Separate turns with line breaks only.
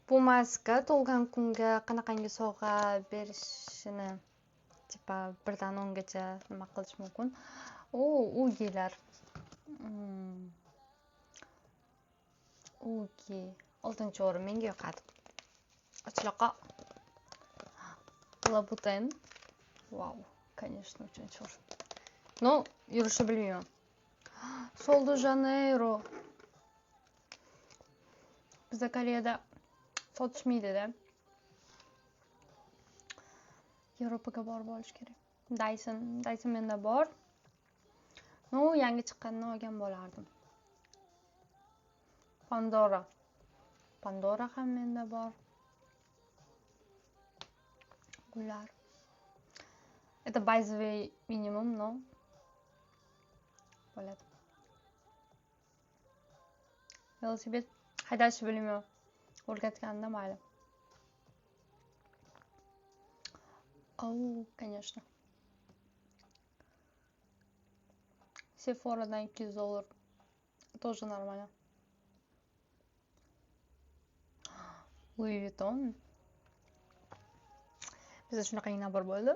Bu maska tug'ilgan kunga qanaqangi sovg'a berishini tipa 1dan 10gacha nima qilish mumkin? Ugilar. Ugi. 6-o'rin menga yoqadi. Ochloqo. Labuten. Vau, конечно, 3-o'rin. No, yurishni bilmayman. Sol de Janeiro. Bizda Koreyada sotishmaydi-da. Yevropaga borib olish kerak. Dyson menda bor. No, yangi chiqqanini olgan bo'lardim. Pandora ham menda bor. Gullar. Это базовый minimum, no? Bo'ladi. Velosiped haydashni bilmayman. O'rgatganda mayli. Конечно. Sephora'dan $200. Тоже нормально. Louis Vuitton. Bizda shunaqangi nabor bo'ldi.